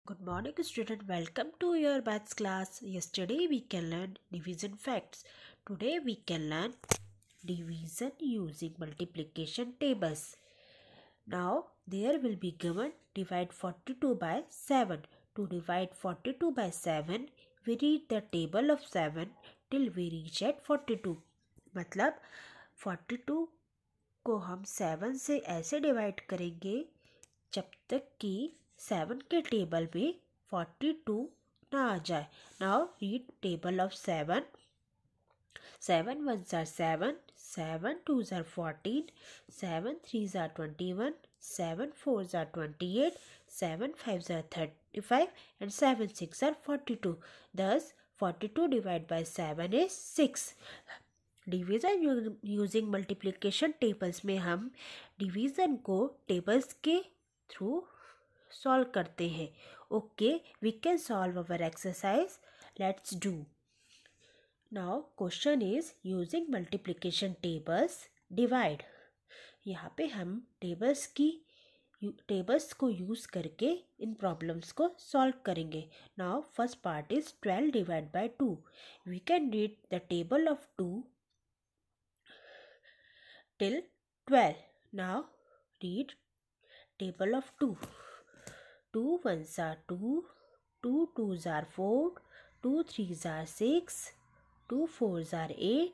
Good morning, student. Welcome to your maths class. Yesterday we can learn division facts. Today we can learn division using multiplication tables. Now there will be given divide 42 by 7. To divide 42 by 7, we read the table of 7 till we reach at 42. मतलब 42 को हम 7 से ऐसे divide करेंगे जब तक कि 7 के टेबल में 42 ना आ जाए. Now read table of 7. 7 ones are 7, 7 twos are 14, 7 threes are 21, 7 fours are 28, 7 fives are 35 and 7 six are 42. Thus 42 divided by 7 is 6. Division using multiplication tables में हम डिवीज़न को टेबल्स के थ्रू सॉल्व करते हैं. Okay, we can solve our exercise. Let's do. Now question is using multiplication tables divide. यहाँ पे हम tables को यूज़ करके इन प्रॉब्लम्स को सॉल्व करेंगे. Now first part is 12 divide by 2. We can read the table of 2 till 12. Now read table of 2. 2 ones are 2, 2 twos are 4, 2 threes are 6, 2 fours are 8,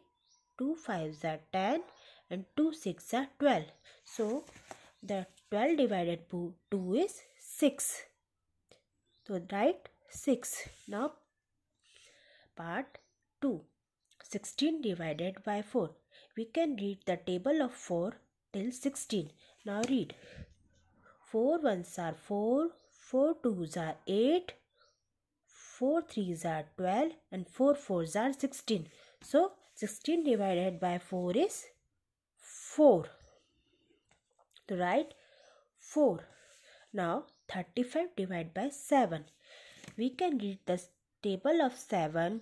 2 fives are 10 and 2 six are 12. So the 12 divided by 2 is 6. So write 6. Now part 2. 16 divided by 4. We can read the table of 4 till 16. Now read. 4 ones are 4, 4 twos are 8, 4 threes are 12 and 4 fours are 16. So 16 divided by 4 is 4. To write 4. Now 35 divided by 7. We can read the table of 7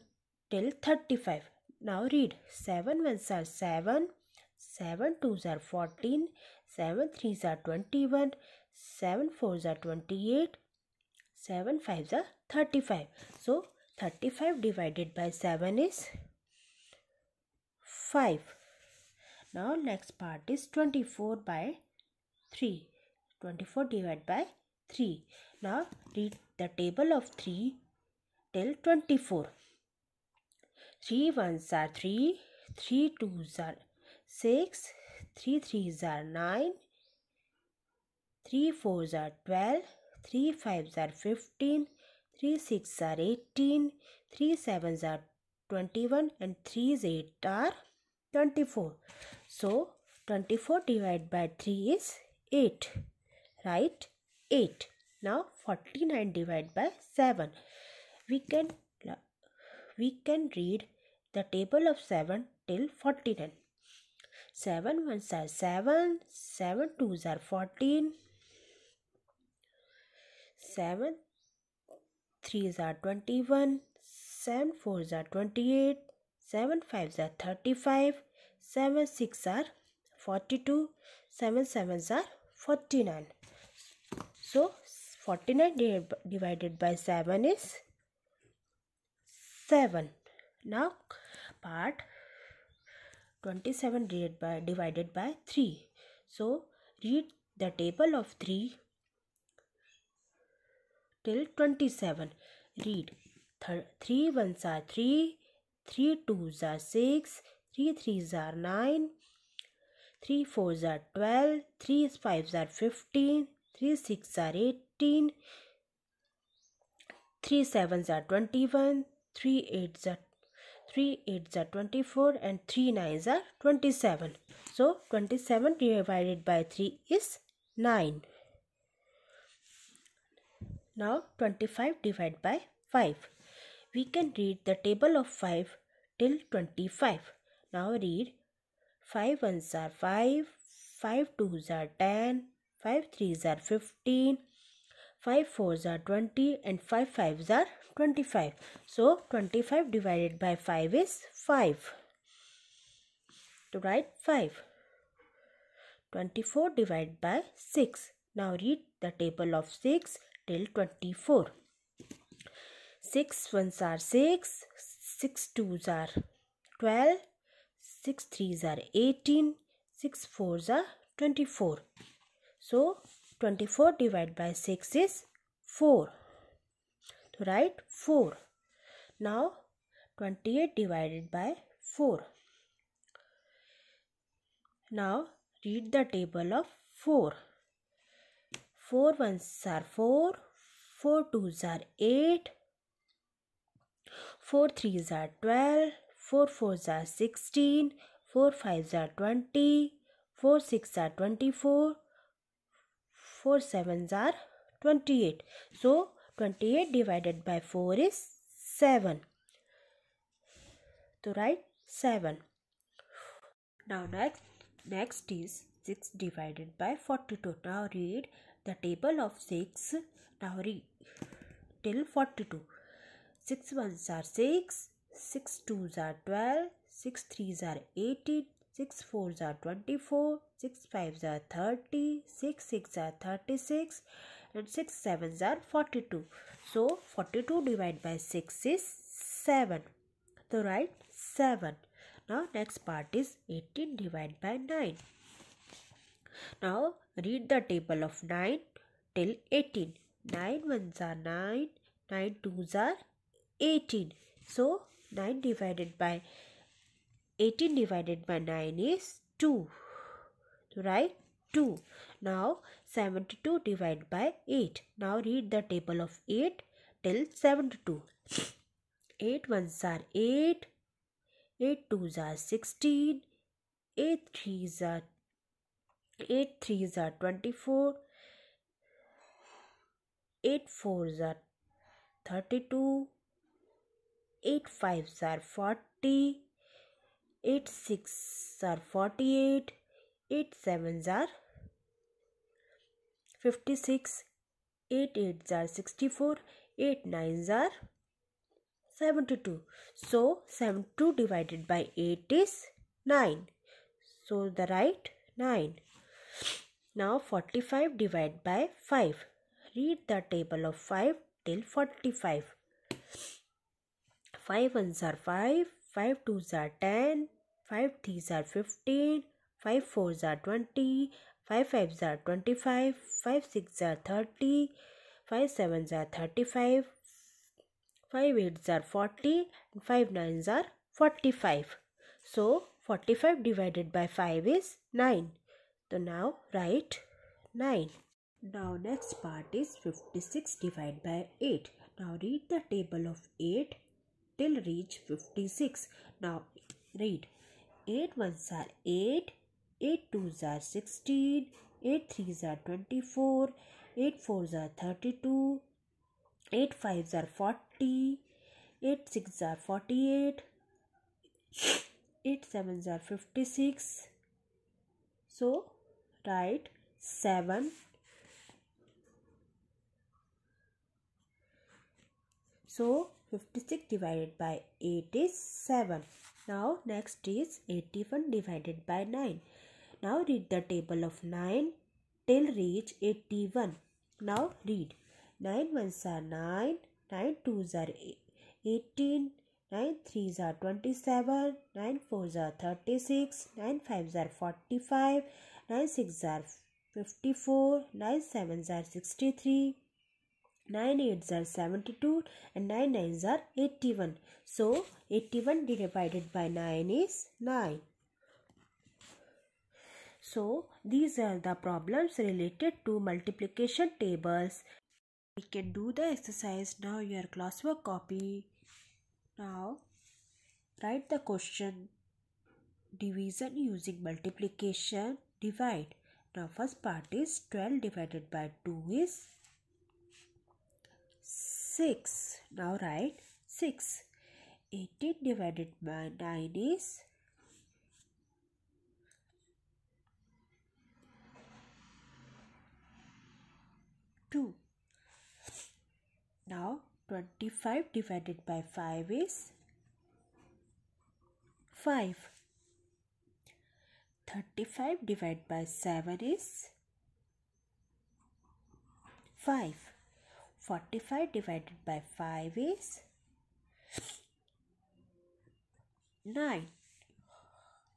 till 35. Now read. 7 ones are 7, 7 twos are 14, 7 threes are 21, 7 fours are 28, 7 fives are 35. So 35 divided by 7 is 5. Now next part is 24 by 3. 24 divided by 3. Now read the table of 3 till 24. 3 ones are 3, 3 twos are 6, 3 threes are 9, 3 fours are 12, 3 fives are 15, 3 six are 18, 3 sevens are 21 and 3 8 are 24. So 24 divided by 3 is 8. Write 8. Now 49 divided by 7. We can read the table of 7 till 49. 7 ones are 7, 7 twos are 14, 7 threes are 21, 7 fours are 28, 7 fives are 35, 7 six are 42, 7 sevens are 49. So 49 divided by 7 is 7. Now part 27 divided by 3. So read the table of 3 till 27. Read. 3 ones are 3, 3 twos are 6, 3 threes are 9, 3 fours are 12, 3 fives are 15, 3 six are 18, 3 sevens are 21, 3 eights are 24 and 3 nines are 27. So 27 divided by 3 is 9. Now 25 divided by 5. We can read the table of 5 till 25. Now read. 5 ones are 5, 5 twos are 10, 5 threes are 15, 5 fours are 20 and 5 fives are 25. So 25 divided by 5 is 5. To write 5. 24 divided by 6. Now read the table of 6 till 24. 6 ones are 6, 6 twos are 12, 6 threes are 18, 6 fours are 24. So 24 divided by 6 is 4. So write 4. Now 28 divided by 4. Now read the table of 4. 4 ones are 4, 4 twos are 8, 4 threes are 12, 4 fours are 16, 4 fives are 20, 4 six are 24, 4 sevens are 28. So 28 divided by 4 is 7. So write 7. Now next is 6 divided by 42. Now read the table of 6. Now read till 42. 6 ones are 6, 6 twos are 12, 6 threes are 18, 6 fours are 24, 6 fives are 30, 6 six are 36, and 6 sevens are 42. So 42 divided by 6 is 7. So write 7. Now next part is 18 divided by 9. Now read the table of 9 till 18. 9 ones are 9, 9 twos are 18. So 9 divided by 18 divided by 9 is 2. Right? 2. Now 72 divided by 8. Now read the table of 8 till 72. 8 ones are 8, 8 twos are 16, 8 threes are 24, 8 fours are 32, 8 fives are 40, 8 six are 48, 8 sevens are 56, 8 eights are 64, 8 nines are 72. So 72 divided by 8 is 9. So the right 9. Now 45 divided by 5. Read the table of 5 till 45. 5 ones are 5, 5 twos are 10, 5 threes are 15, 5 fours are 20, 5 fives are 25, 5 six are 30, 5 sevens are 35, 5 eights are 40, and 5 nines are 45. So 45 divided by 5 is 9. So now write 9. Now next part is 56 divided by 8. Now read the table of 8 till reach 56. Now read 8 ones are 8, 8 twos are 16, 8 threes are 24, 8 fours are 32, 8 fives are 40, 8 six are 48, 8 sevens are 56. So write 7. So 56 divided by 8 is 7. Now next is 81 divided by 9. Now read the table of 9 till reach 81. Now read 9 ones are 9, 9 twos are 18, 9 threes are 27, 9 fours are 36, 9 fives are 45, 9 sixes are 54, 9 sevens are 63, 9 eights are 72, and 9 nines are 81. So 81 divided by 9 is 9. So these are the problems related to multiplication tables. We can do the exercise now. Your classwork copy. Now write the question. Division using multiplication. Divide. Now first part is 12 divided by 2 is 6. Now write 6. 18 divided by 9 is 2. Now 25 divided by 5 is 5. 35 divided by 7 is 5. 45 divided by 5 is 9.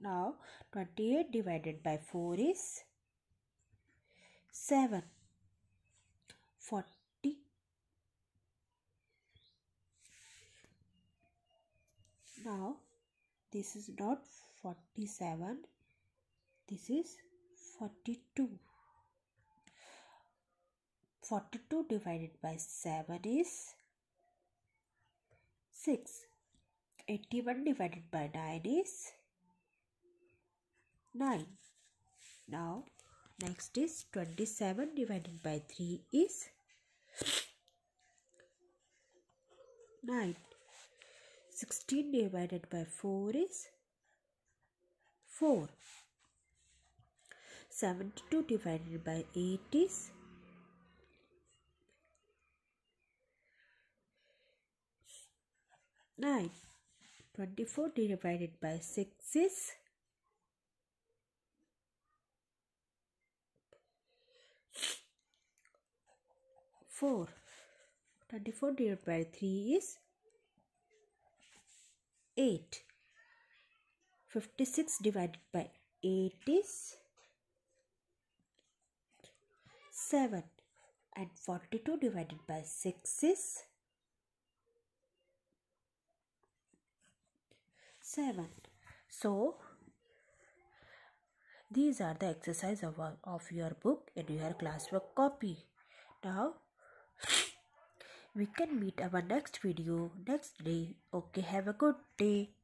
Now 28 divided by 4 is 7. 40. Now this is not 47, this is 42. 42 divided by 7 is 6. 81 divided by 9 is 9. Now next is 27 divided by 3 is 9. 16 divided by 4 is 4. 72 divided by 8 is 9. 24 divided by 6 is 4. 24 divided by 3 is 8. 56 divided by 8 is 7. And 42 divided by 6 is 7. So these are the exercise of your book in your classwork copy. Now we can meet our next video next day. Okay, have a good day.